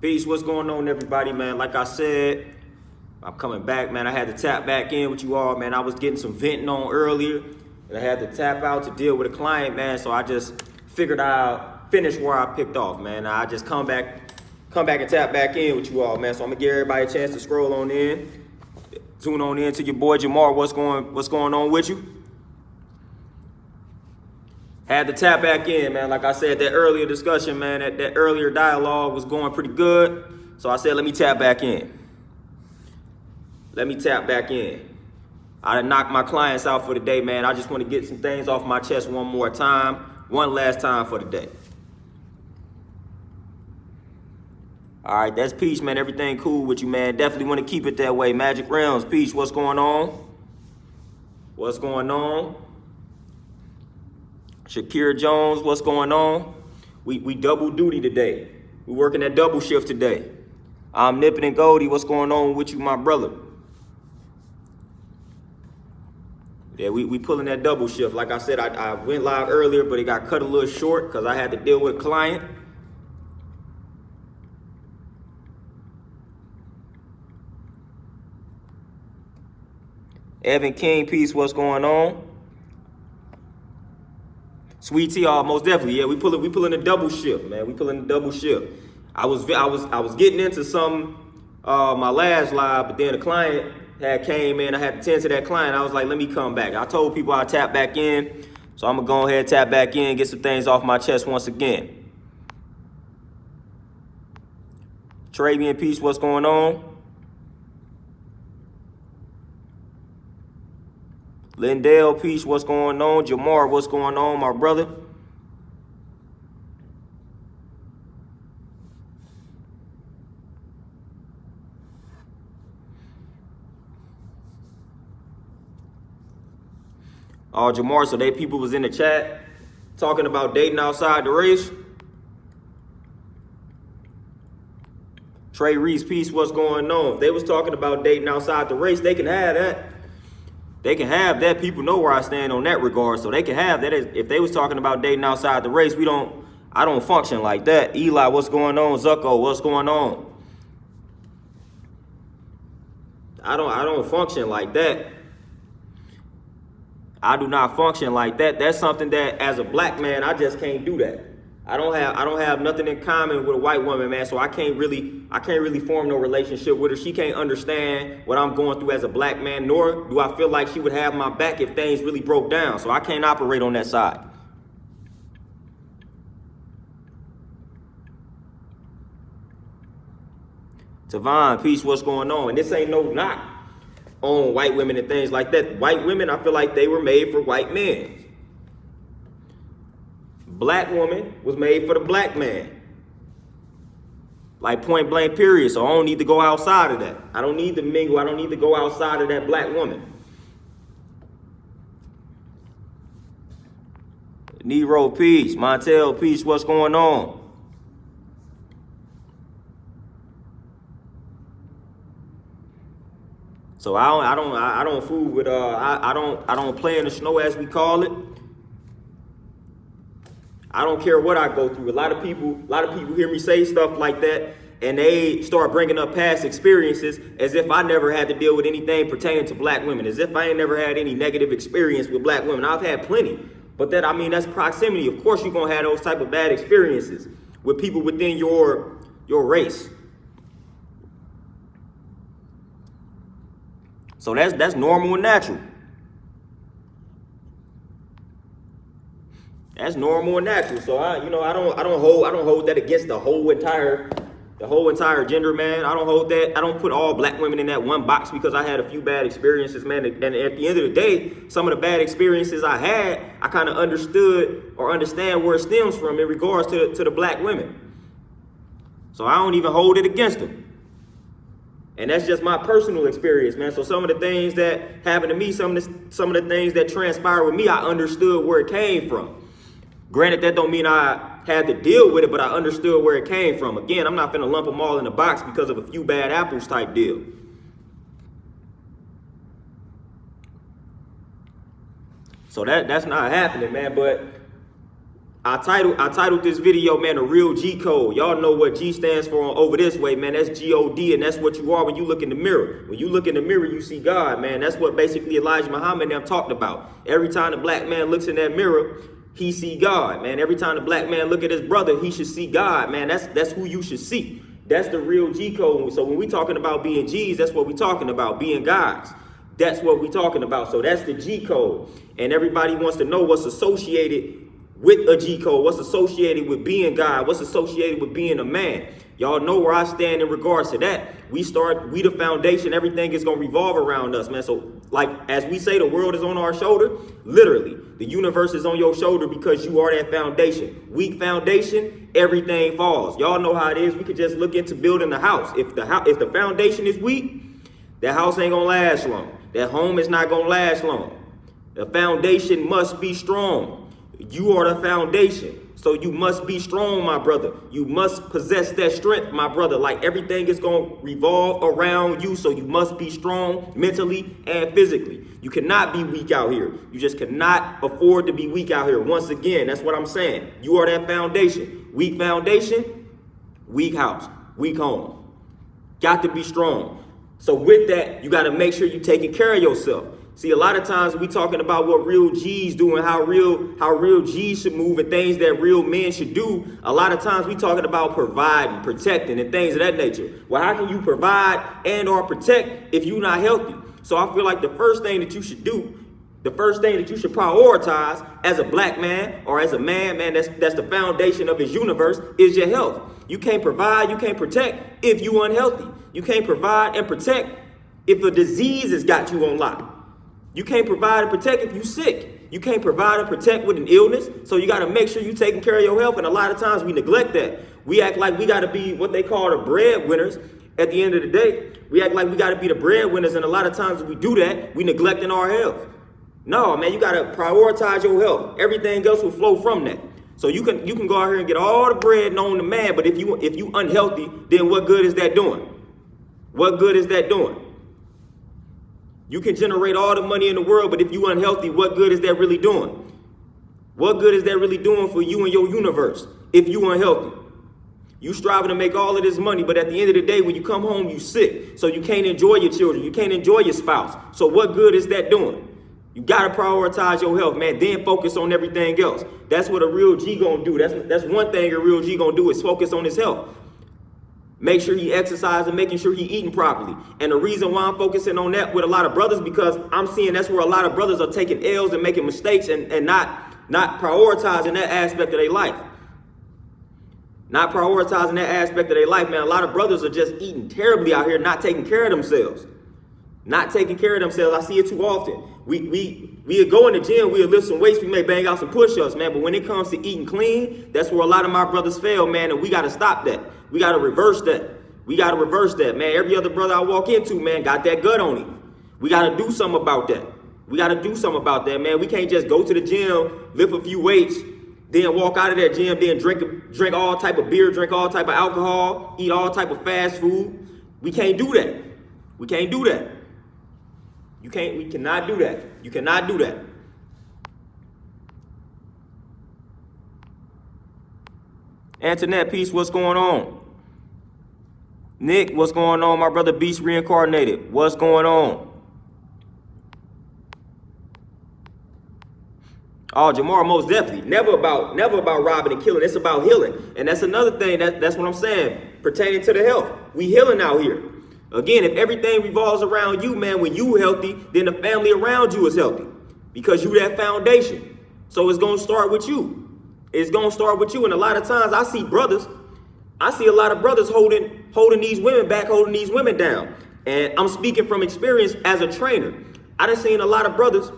Peace, what's going on, everybody, man? Like I said, I'm coming back, man. I had to tap back in with you all, man. I was getting some venting on earlier, and I had to tap out to deal with a client, man. So I just figured I'd finish where I picked off, man. I just come back and tap back in with you all, man. So I'm gonna give everybody a chance to scroll on in, tune on in to your boy Jamar. What's going on with you? Had to tap back in, man. Like I said, that earlier discussion, man, that earlier dialogue was going pretty good. So I said, let me tap back in. Let me tap back in. I done knocked my clients out for the day, man. I just want to get some things off my chest one more time, one last time for the day. All right, that's Peach, man. Everything cool with you, man. Definitely want to keep it that way. Magic Realms, Peach, what's going on? What's going on? Shakira Jones, what's going on? We double duty today. We working that double shift today. Omnipotent Goldie, what's going on with you, my brother? Yeah, we pulling that double shift. Like I said, I went live earlier, but it got cut a little short because I had to deal with a client. Evan King, peace, what's going on? Sweet Tea, most definitely. Yeah, we pulling a double shift, man. We pulling a double shift. I was getting into some my last live, but then the client had came in. I had to tend to that client. I was like, let me come back. I told people I'd tap back in, so I'm gonna go ahead, tap back in, get some things off my chest once again. Travian, peace, what's going on? Lindell, peace, what's going on? Jamar, what's going on, my brother? Oh, Jamar, so people was in the chat talking about dating outside the race. Trey Reese, peace, what's going on? If they was talking about dating outside the race, they can have that. They can have that. People know where I stand on that regard, so they can have that. If they was talking about dating outside the race, I don't function like that. Eli, what's going on? Zucko, what's going on? I don't function like that. I do not function like that. That's something that as a black man, I just can't do that. I don't have nothing in common with a white woman, man. So I can't really form no relationship with her. She can't understand what I'm going through as a black man, nor do I feel like she would have my back if things really broke down. So I can't operate on that side. Tavon, peace, what's going on? And this ain't no knock on white women and things like that. White women, I feel like they were made for white men. Black woman was made for the black man. Like point blank period. So I don't need to go outside of that. I don't need to mingle. I don't need to go outside of that black woman. Nero, peace. Montel, peace. What's going on? So I don't fool with I don't play in the snow, as we call it. I don't care what I go through. A lot of people hear me say stuff like that, and they start bringing up past experiences as if I never had to deal with anything pertaining to black women, as if I ain't never had any negative experience with black women. I've had plenty, but that's proximity. Of course, you're gonna have those type of bad experiences with people within your race. So that's normal and natural. That's normal and natural. So I don't hold that against the whole entire gender, man. I don't hold that. I don't put all black women in that one box because I had a few bad experiences, man. And at the end of the day, some of the bad experiences I had, I kind of understood or understand where it stems from in regards to the black women. So I don't even hold it against them. And that's just my personal experience, man. So some of the things that happened to me, some of the things that transpired with me, I understood where it came from. Granted, that don't mean I had to deal with it, but I understood where it came from. Again, I'm not finna lump them all in a box because of a few bad apples type deal. So that's not happening, man. But I titled this video, man, a real G code. Y'all know what G stands for over this way, man. That's G-O-D, and that's what you are when you look in the mirror. When you look in the mirror, you see God, man. That's what basically Elijah Muhammad and them talked about. Every time the black man looks in that mirror, he see God, man. Every time the black man look at his brother, he should see God, man. That's who you should see. That's the real G code. So when we talking about being G's, that's what we talking about, being gods. That's what we talking about. So that's the G code. And everybody wants to know what's associated with a G code, what's associated with being God, what's associated with being a man. Y'all know where I stand in regards to that. We the foundation, everything is going to revolve around us, man. So like, as we say, the world is on our shoulder, literally, the universe is on your shoulder because you are that foundation. Weak foundation, everything falls. Y'all know how it is. We could just look into building the house. If the foundation is weak, that house ain't going to last long. That home is not going to last long. The foundation must be strong. You are the foundation. So you must be strong, my brother. You must possess that strength, my brother. Like, everything is going to revolve around you. So you must be strong mentally and physically. You cannot be weak out here. You just cannot afford to be weak out here. Once again, that's what I'm saying. You are that foundation. Weak foundation, weak house, weak home. Got to be strong. So with that, you got to make sure you're taking care of yourself. See, a lot of times we talking about what real G's do and how real G's should move and things that real men should do. A lot of times we talking about providing, protecting, and things of that nature. Well, how can you provide and or protect if you're not healthy? So I feel like the first thing that you should do, the first thing that you should prioritize as a black man or as a man, that's the foundation of his universe, is your health. You can't provide, you can't protect if you unhealthy. You can't provide and protect if a disease has got you on lock. You can't provide and protect if you're sick. You can't provide and protect with an illness. So you got to make sure you're taking care of your health. And a lot of times we neglect that. We act like we got to be what they call the breadwinners. At the end of the day, we act like we got to be the breadwinners. And a lot of times we do that, we neglecting our health. No, man, you got to prioritize your health. Everything else will flow from that. So you can go out here and get all the bread known to man. But if you unhealthy, then what good is that doing? What good is that doing? You can generate all the money in the world, but if you unhealthy, what good is that really doing? What good is that really doing for you and your universe if you unhealthy? You striving to make all of this money, but at the end of the day, when you come home, you sick. So you can't enjoy your children. You can't enjoy your spouse. So what good is that doing? You got to prioritize your health, man. Then focus on everything else. That's what a real G gonna do. That's one thing a real G gonna do is focus on his health. Make sure he exercising, making sure he eating properly. And the reason why I'm focusing on that with a lot of brothers, because I'm seeing that's where a lot of brothers are taking L's and making mistakes and not prioritizing that aspect of their life. Not prioritizing that aspect of their life, man. A lot of brothers are just eating terribly out here, not taking care of themselves. Not taking care of themselves. I see it too often. We go in the gym, we'll lift some weights, we may bang out some push-ups, man. But when it comes to eating clean, that's where a lot of my brothers fail, man. And we got to stop that. We got to reverse that. We got to reverse that, man. Every other brother I walk into, man, got that gut on him. We got to do something about that. We got to do something about that, man. We can't just go to the gym, lift a few weights, then walk out of that gym, then drink all type of beer, drink all type of alcohol, eat all type of fast food. We can't do that. We can't do that. We cannot do that. You cannot do that. Antoinette, peace, what's going on? Nick, what's going on? My brother Beast Reincarnated, what's going on? Oh, Jamar, most definitely. Never about robbing and killing. It's about healing. And that's another thing, that's what I'm saying, pertaining to the health. We healing out here. Again, if everything revolves around you, man, when you healthy, then the family around you is healthy because you that foundation. So it's going to start with you. It's going to start with you. And a lot of times I see a lot of brothers holding these women back, holding these women down. And I'm speaking from experience as a trainer. I done seen a lot of brothers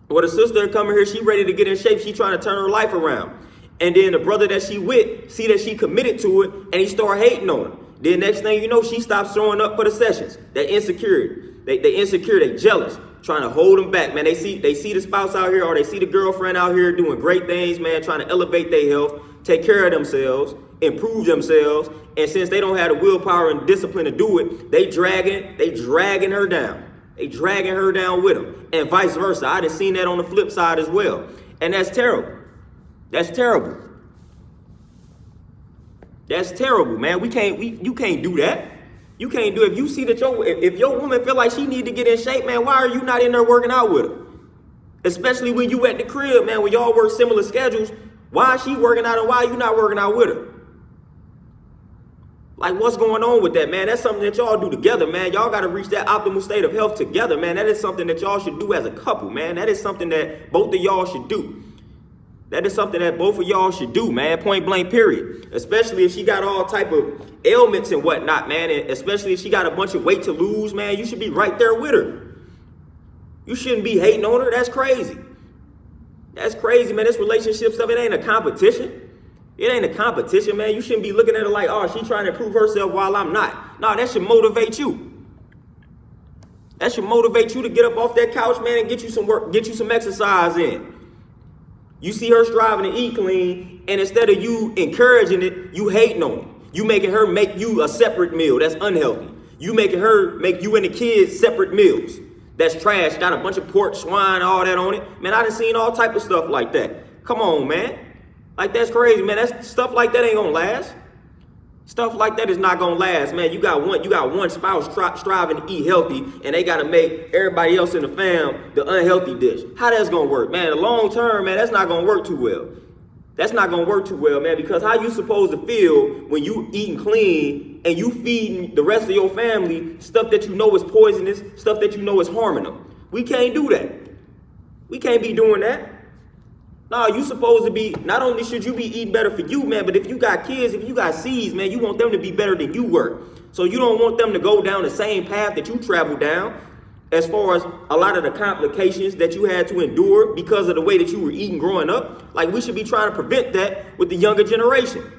where the sister coming here, she ready to get in shape. She trying to turn her life around. And then the brother that she with, see that she committed to it and he start hating on her. Then next thing you know, she stops showing up for the sessions. They insecure. They insecure. They jealous. Trying to hold them back, man. They see the spouse out here or they see the girlfriend out here doing great things, man, trying to elevate their health, take care of themselves, improve themselves. And since they don't have the willpower and discipline to do it, they dragging her down. They dragging her down with them. And vice versa. I done seen that on the flip side as well. And that's terrible. That's terrible. That's terrible, man. You can't do that. You can't do it. If you see that if your woman feel like she need to get in shape, man, why are you not in there working out with her? Especially when you at the crib, man, when y'all work similar schedules. Why is she working out and why are you not working out with her? Like, what's going on with that, man? That's something that y'all do together, man. Y'all got to reach that optimal state of health together, man. That is something that y'all should do as a couple, man. That is something that both of y'all should do. That is something that both of y'all should do, man. Point blank, period. Especially if she got all type of ailments and whatnot, man. And especially if she got a bunch of weight to lose, man. You should be right there with her. You shouldn't be hating on her. That's crazy. That's crazy, man. This relationship stuff, it ain't a competition. It ain't a competition, man. You shouldn't be looking at her like, oh, she's trying to improve herself while I'm not. No, that should motivate you. That should motivate you to get up off that couch, man, and get you some work, get you some exercise in. You see her striving to eat clean, and instead of you encouraging it, you hating on it. You making her make you a separate meal. That's unhealthy. You making her make you and the kids separate meals. That's trash. Got a bunch of pork, swine, all that on it. Man, I done seen all type of stuff like that. Come on, man. Like, that's crazy, man. That's stuff like that ain't gonna last. Stuff like that is not gonna last, man. You got one spouse striving to eat healthy, and they gotta make everybody else in the fam the unhealthy dish. How that's gonna work, man? In the long term, man, that's not gonna work too well. That's not gonna work too well, man, because how you supposed to feel when you eating clean and you feeding the rest of your family stuff that you know is poisonous, stuff that you know is harming them? We can't do that. We can't be doing that. No, you supposed to be, not only should you be eating better for you, man, but if you got kids, if you got seeds, man, you want them to be better than you were. So you don't want them to go down the same path that you traveled down as far as a lot of the complications that you had to endure because of the way that you were eating growing up. Like, we should be trying to prevent that with the younger generation.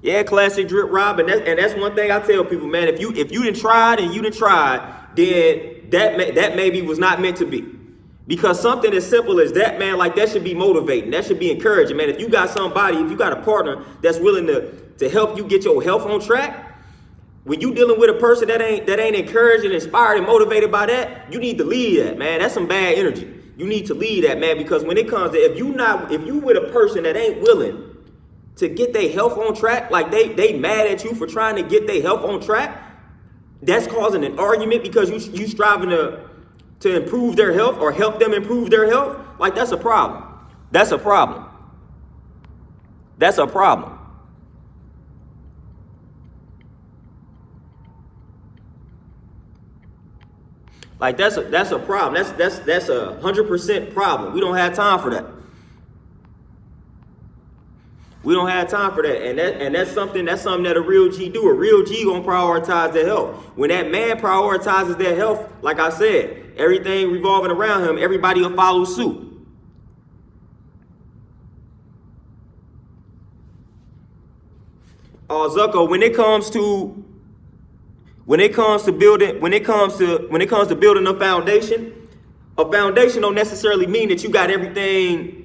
Yeah, classic drip Rob, and that's one thing I tell people, man. If you done tried and you done tried, then that maybe was not meant to be. Because something as simple as that, man, like, that should be motivating. That should be encouraging, man. If you got somebody, if you got a partner that's willing to help you get your health on track, when you dealing with a person that ain't encouraged and inspired and motivated by that, you need to lead that, man. That's some bad energy. You need to lead that, man, because when it comes to if you with a person that ain't willing to get their health on track, like they mad at you for trying to get their health on track, that's causing an argument because you striving to improve their health or help them improve their health. Like, that's a problem. That's a problem. That's a problem. Like, that's a problem. That's 100% problem. We don't have time for that. We don't have time for that. And that's something that a real G do. A real G gonna prioritize their health. When that man prioritizes their health, like I said, everything revolving around him, everybody will follow suit. Zucko, when it comes to building a foundation don't necessarily mean that you got everything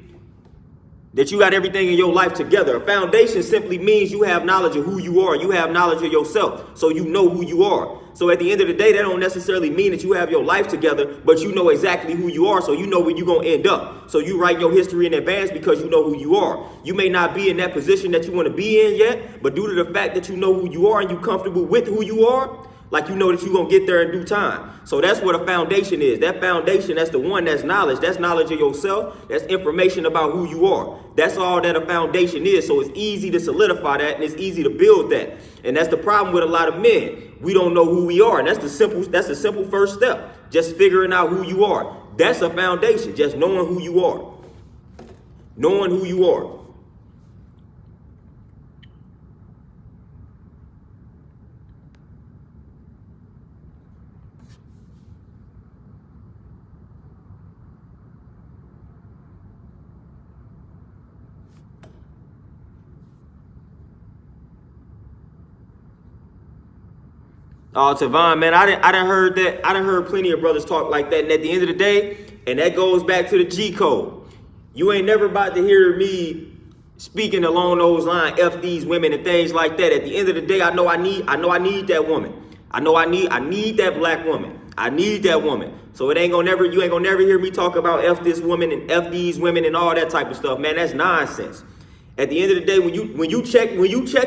in your life together. A foundation simply means you have knowledge of who you are. You have knowledge of yourself, so you know who you are. So at the end of the day, that don't necessarily mean that you have your life together, but you know exactly who you are, so you know where you're going to end up. So you write your history in advance because you know who you are. You may not be in that position that you want to be in yet, but due to the fact that you know who you are and you're comfortable with who you are, like, you know that you're going to get there in due time. So that's what a foundation is. That foundation, that's the one, that's knowledge. That's knowledge of yourself. That's information about who you are. That's all that a foundation is. So it's easy to solidify that and it's easy to build that. And that's the problem with a lot of men. We don't know who we are. And that's the simple first step. Just figuring out who you are. That's a foundation. Just knowing who you are. Knowing who you are. Oh, Tavon, man, I done heard that. I done heard plenty of brothers talk like that. And at the end of the day, and that goes back to the G code. You ain't never about to hear me speaking along those lines, F these women and things like that. At the end of the day, I know I need that woman. I know I need that black woman. I need that woman. So you ain't gonna never hear me talk about F this woman and F these women and all that type of stuff, man. That's nonsense. At the end of the day, when you check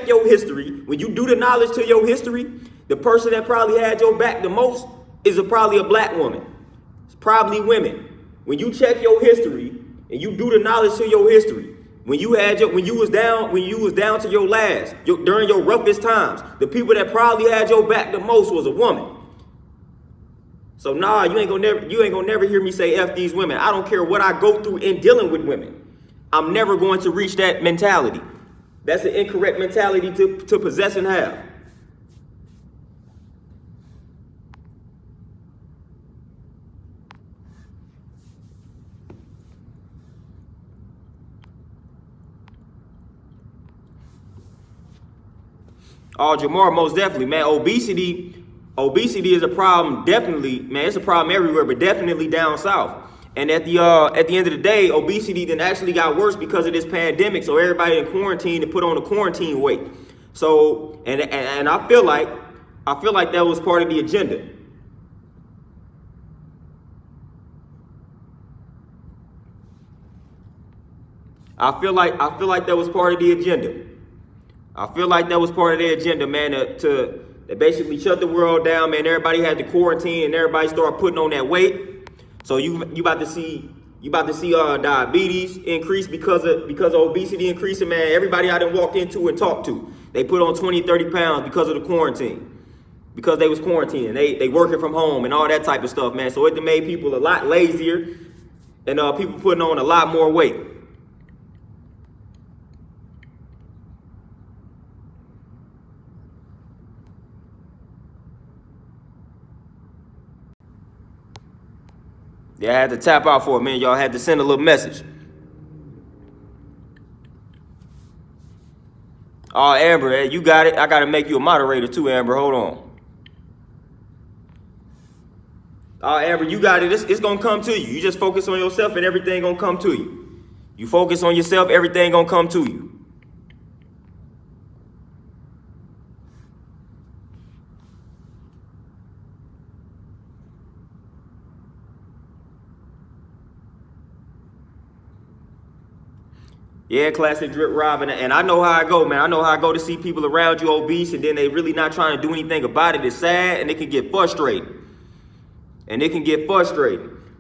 your history, when you do the knowledge to your history, the person that probably had your back the most is probably a black woman. It's probably women. When you check your history and you do the knowledge to your history, when you was down to your last, during your roughest times, the people that probably had your back the most was a woman. So nah, you ain't gonna never hear me say F these women. I don't care what I go through in dealing with women. I'm never going to reach that mentality. That's an incorrect mentality to possess and have. Oh, Jamar, most definitely, man. Obesity is a problem. Definitely, man. It's a problem everywhere, but definitely down south. And at the end of the day, obesity then actually got worse because of this pandemic. So everybody in quarantine to put on the quarantine weight. So and I feel like that was part of the agenda. I feel like that was part of the agenda. I feel like that was part of their agenda, man, to basically shut the world down, man. Everybody had to quarantine and everybody started putting on that weight. So you about to see diabetes increase because of obesity increasing, man. Everybody I done walked into and talked to, they put on 20, 30 pounds because of the quarantine. Because they was quarantining. They working from home and all that type of stuff, man. So it made people a lot lazier and people putting on a lot more weight. Yeah, I had to tap out for a minute. Y'all had to send a little message. Oh, Amber, you got it. I got to make you a moderator too, Amber. Hold on. Oh, Amber, you got it. It's going to come to you. You just focus on yourself and everything going to come to you. You focus on yourself, everything going to come to you. Yeah, classic drip Robin, and I know how I go, man. I know how I go to see people around you obese, and then they really not trying to do anything about it. It's sad, and it can get frustrating.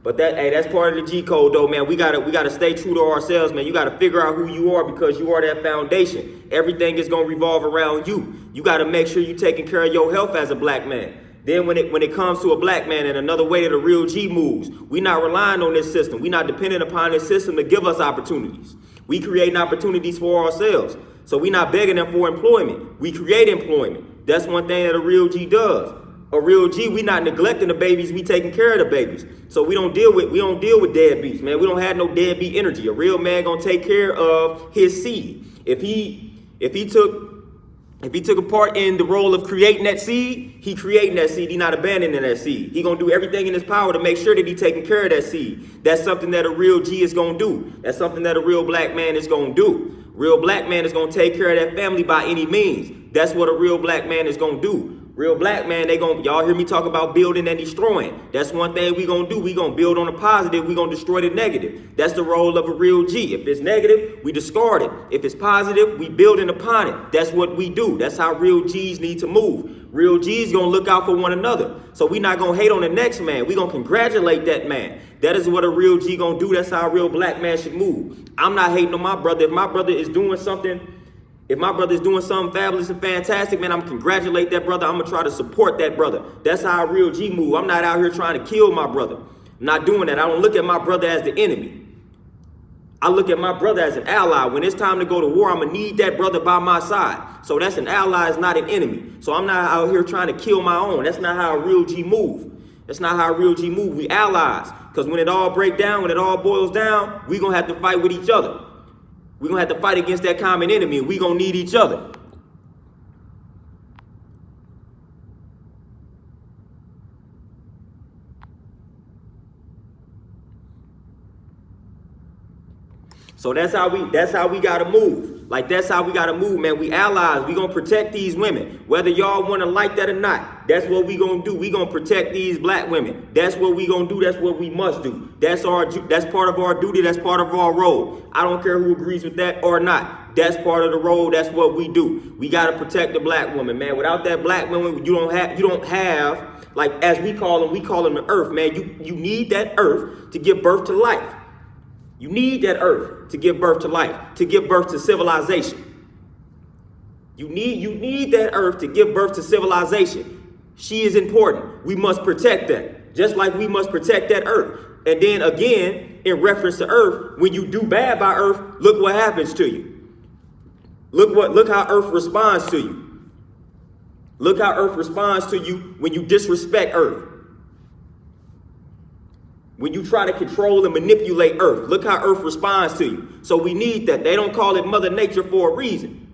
But that's part of the G code, though, man. We gotta stay true to ourselves, man. You gotta figure out who you are because you are that foundation. Everything is gonna revolve around you. You gotta make sure you're taking care of your health as a black man. Then when it comes to a black man and another way that a real G moves, we not relying on this system. We not dependent upon this system to give us opportunities. We creating opportunities for ourselves. So we not begging them for employment. We create employment. That's one thing that a real G does. A real G, we not neglecting the babies, we taking care of the babies. So we don't deal with deadbeats, man. We don't have no deadbeat energy. A real man gonna take care of his seed. If he took a part in the role of creating that seed, he creating that seed. He not abandoning that seed. He gonna do everything in his power to make sure that he taking care of that seed. That's something that a real G is gonna do. That's something that a real black man is gonna do. Real black man is gonna take care of that family by any means. That's what a real black man is gonna do. Real black man, y'all hear me talk about building and destroying. That's one thing we gonna do. We gonna build on the positive, we gonna destroy the negative. That's the role of a real G. If it's negative, we discard it. If it's positive, we building upon it. That's what we do. That's how real G's need to move. Real G's gonna look out for one another. So we not gonna hate on the next man. We gonna congratulate that man. That is what a real G gonna do. That's how a real black man should move. I'm not hating on my brother. If my brother is doing something fabulous and fantastic, man, I'm gonna congratulate that brother. I'm gonna try to support that brother. That's how a real G move. I'm not out here trying to kill my brother. I'm not doing that. I don't look at my brother as the enemy. I look at my brother as an ally. When it's time to go to war, I'm gonna need that brother by my side. So that's an ally, it's not an enemy. So I'm not out here trying to kill my own. That's not how a real G move. That's not how a real G move. We allies. Because when it all breaks down, when it all boils down, we gonna have to fight with each other. We're going to have to fight against that common enemy, and we're going to need each other. So that's how we gotta move. Like, that's how we gotta move, man. We allies. We gonna protect these women. Whether y'all wanna like that or not, that's what we gonna do. We gonna protect these black women. That's what we gonna do. That's what we must do. That's part of our duty. That's part of our role. I don't care who agrees with that or not. That's part of the role. That's what we do. We gotta protect the black woman, man. Without that black woman, you don't have, like, as we call them the earth, man. You need that earth to give birth to life. You need that earth to give birth to life, to give birth to civilization. You need that earth to give birth to civilization. She is important. We must protect that, just like we must protect that earth. And then again, in reference to earth, when you do bad by earth, look what happens to you. Look how earth responds to you. Look how earth responds to you when you disrespect earth. When you try to control and manipulate earth, look how earth responds to you. So we need that. They don't call it Mother Nature for a reason.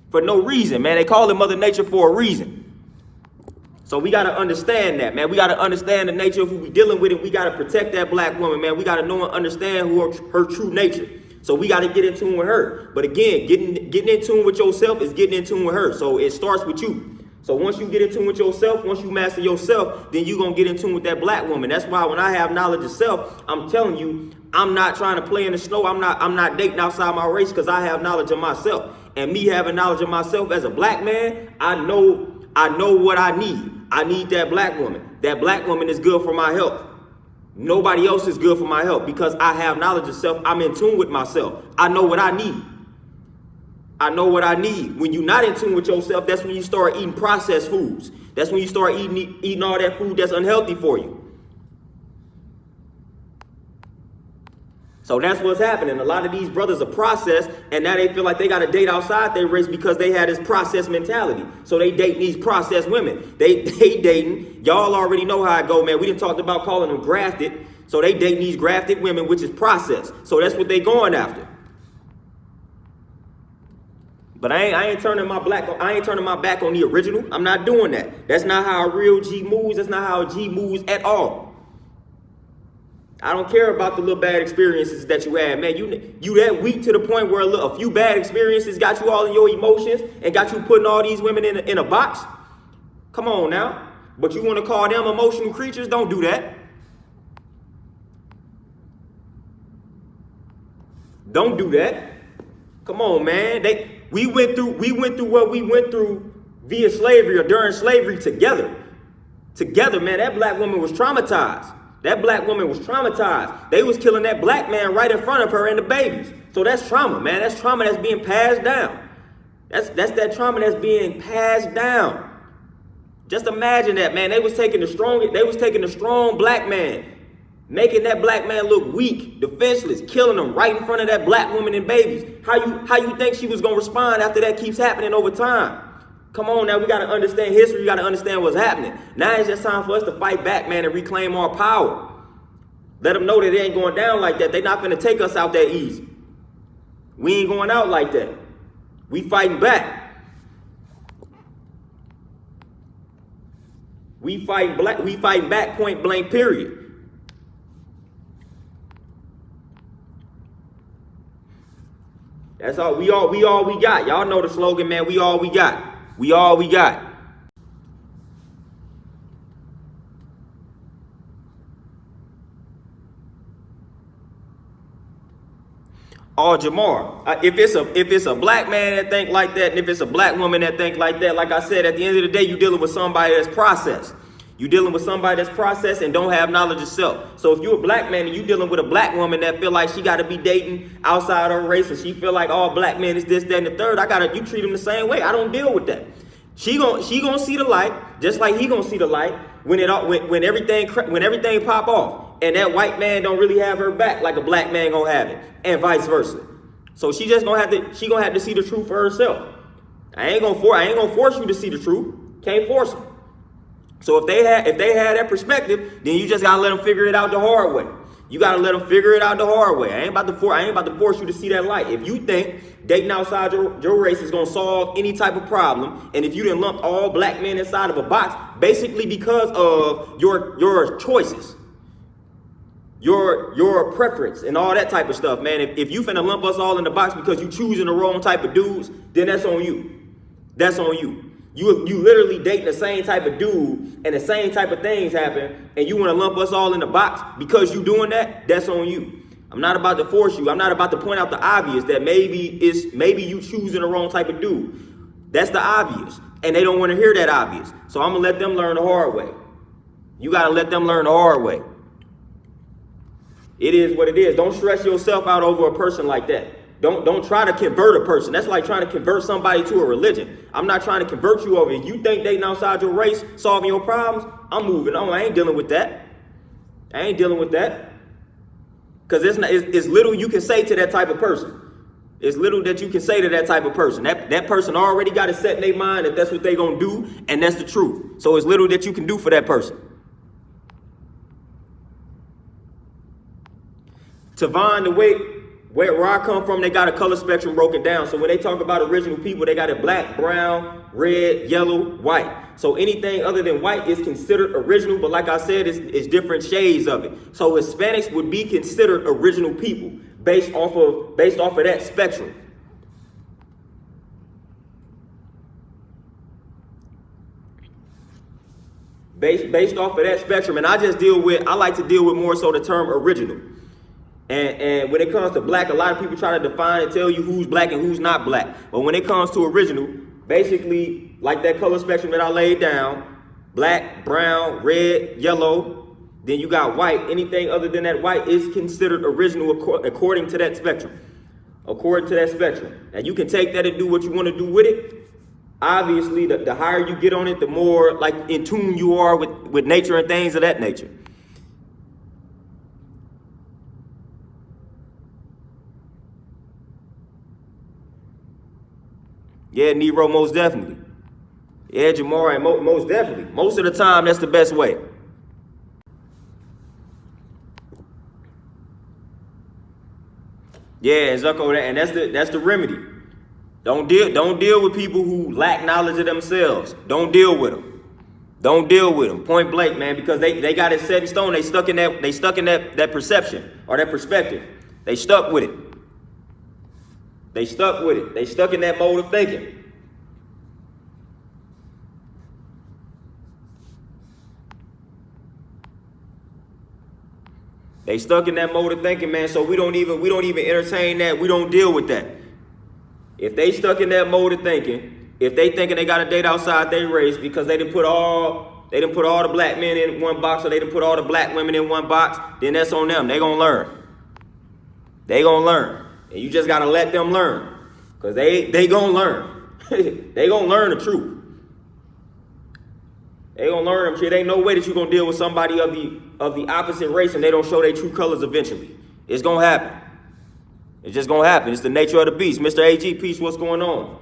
For no reason, man. They call it Mother Nature for a reason. So we got to understand that, man. We got to understand the nature of who we're dealing with, and we got to protect that black woman, man. We got to know and understand her true nature. So we got to get in tune with her. But again, getting in tune with yourself is getting in tune with her. So it starts with you. So once you get in tune with yourself, once you master yourself, then you're going to get in tune with that black woman. That's why when I have knowledge of self, I'm telling you, I'm not trying to play in the snow. I'm not dating outside my race, because I have knowledge of myself. And me having knowledge of myself as a black man, I know what I need. I need that black woman. That black woman is good for my health. Nobody else is good for my health, because I have knowledge of self. I'm in tune with myself. I know what I need. I know what I need. When you're not in tune with yourself, that's when you start eating processed foods. That's when you start eating all that food that's unhealthy for you. So that's what's happening. A lot of these brothers are processed, and now they feel like they got to date outside their race because they had this processed mentality. So they dating these processed women. They dating. Y'all already know how I go, man. We didn't talk about calling them grafted. So they dating these grafted women, which is processed. So that's what they going after. But I ain't turning my back on the original. I'm not doing that. That's not how a real G moves. That's not how a G moves at all. I don't care about the little bad experiences that you had, man. You that weak to the point where a few bad experiences got you all in your emotions and got you putting all these women in a box. Come on now. But you want to call them emotional creatures? Don't do that. Don't do that. Come on, man. We went through what we went through via slavery or during slavery together. Together, man. That black woman was traumatized. That black woman was traumatized. They was killing that black man right in front of her and the babies. So that's trauma, man. That's trauma that's being passed down. That's that trauma that's being passed down. Just imagine that, man. They was taking the strong black man, making that black man look weak, defenseless, killing him right in front of that black woman and babies. How you think she was gonna respond after that keeps happening over time? Come on now, we gotta understand history, we gotta understand what's happening. Now it's just time for us to fight back, man, and reclaim our power. Let them know that it ain't going down like that. They not gonna take us out that easy. We ain't going out like that. We fighting back. We fighting back, point blank, period. That's all we got. Y'all know the slogan, man. We all we got. We all we got. Oh, Jamar, if it's a black man that think like that, and if it's a black woman that think like that, like I said, at the end of the day, you're dealing with somebody that's processed. You're dealing with somebody that's processed and don't have knowledge of self. So if you're a black man and you're dealing with a black woman that feel like she got to be dating outside her race, and she feel like all black men is this, that, and the third, you treat them the same way. I don't deal with that. She gonna see the light, just like he gonna see the light when everything pop off, and that white man don't really have her back like a black man gonna have it, and vice versa. So she gonna have to see the truth for herself. I ain't gonna force you to see the truth. Can't force them. So if they had that perspective, then you just gotta let them figure it out the hard way. You gotta let them figure it out the hard way. I ain't about to force you to see that light. If you think dating outside your race is gonna solve any type of problem, and if you didn't lump all black men inside of a box, basically because of your choices, your preference and all that type of stuff, man. If you finna lump us all in the box because you choosing the wrong type of dudes, then that's on you. That's on you. You literally dating the same type of dude and the same type of things happen, and you want to lump us all in the box because you doing that, that's on you. I'm not about to force you. I'm not about to point out the obvious that maybe you choosing the wrong type of dude. That's the obvious. And they don't want to hear that obvious. So I'm gonna let them learn the hard way. You gotta let them learn the hard way. It is what it is. Don't stress yourself out over a person like that. Don't try to convert a person. That's like trying to convert somebody to a religion. I'm not trying to convert you over. If you think dating outside your race solving your problems, I'm moving on. I ain't dealing with that. I ain't dealing with that. Because it's little you can say to that type of person. It's little that you can say to that type of person. That person already got it set in their mind that that's what they gonna do, and that's the truth. So it's little that you can do for that person. Tavon, the way where I come from, they got a color spectrum broken down. So when they talk about original people, they got it black, brown, red, yellow, white. So anything other than white is considered original, but like I said, it's different shades of it. So Hispanics would be considered original people based off of that spectrum. Based off of that spectrum, and I like to deal with more so the term original. And when it comes to black, a lot of people try to define and tell you who's black and who's not black. But when it comes to original, basically, like that color spectrum that I laid down, black, brown, red, yellow, then you got white. Anything other than that white is considered original according to that spectrum. According to that spectrum. And you can take that and do what you want to do with it. Obviously, the higher you get on it, the more like in tune you are with nature and things of that nature. Yeah, Nero, most definitely. Yeah, Jamar, most definitely. Most of the time, that's the best way. Yeah, and Zucko, and that's the remedy. Don't deal with people who lack knowledge of themselves. Don't deal with them. Don't deal with them. Point blank, man, because they got it set in stone. They stuck in that perception or that perspective. They stuck with it. They stuck with it. They stuck in that mode of thinking. They stuck in that mode of thinking, man. So we don't even entertain that. We don't deal with that. If they stuck in that mode of thinking, if they thinking they got to date outside their race because they didn't put all the black men in one box or they didn't put all the black women in one box, then that's on them. They gonna learn. They gonna learn. And you just gotta let them learn. Because they gonna learn. They gonna learn the truth. They gonna learn them shit. Ain't no way that you gonna deal with somebody of the opposite race and they don't show their true colors eventually. It's gonna happen. It's just gonna happen. It's the nature of the beast. Mr. AG, peace, what's going on?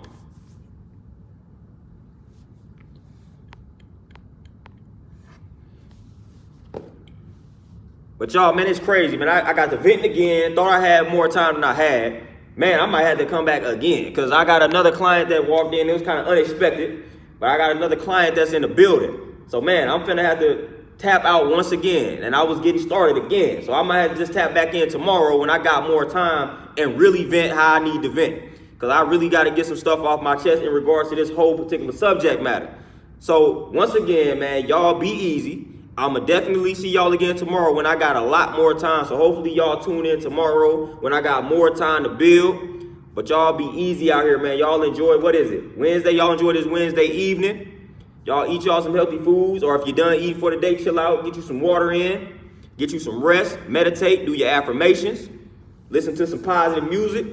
But y'all, man, it's crazy, man. I got to vent again. Thought I had more time than I had. Man, I might have to come back again because I got another client that walked in. It was kind of unexpected, but I got another client that's in the building. So, man, I'm finna have to tap out once again, and I was getting started again. So I might have to just tap back in tomorrow when I got more time and really vent how I need to vent because I really got to get some stuff off my chest in regards to this whole particular subject matter. So, once again, man, y'all be easy. I'ma definitely see y'all again tomorrow when I got a lot more time. So hopefully y'all tune in tomorrow when I got more time to build. But y'all be easy out here, man. Y'all enjoy, what is it? Wednesday, y'all enjoy this Wednesday evening. Y'all eat y'all some healthy foods, or if you're done eating for the day, chill out, get you some water in, get you some rest, meditate, do your affirmations, listen to some positive music,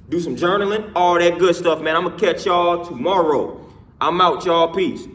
do some journaling, all that good stuff, man. I'm gonna catch y'all tomorrow. I'm out, y'all. Peace.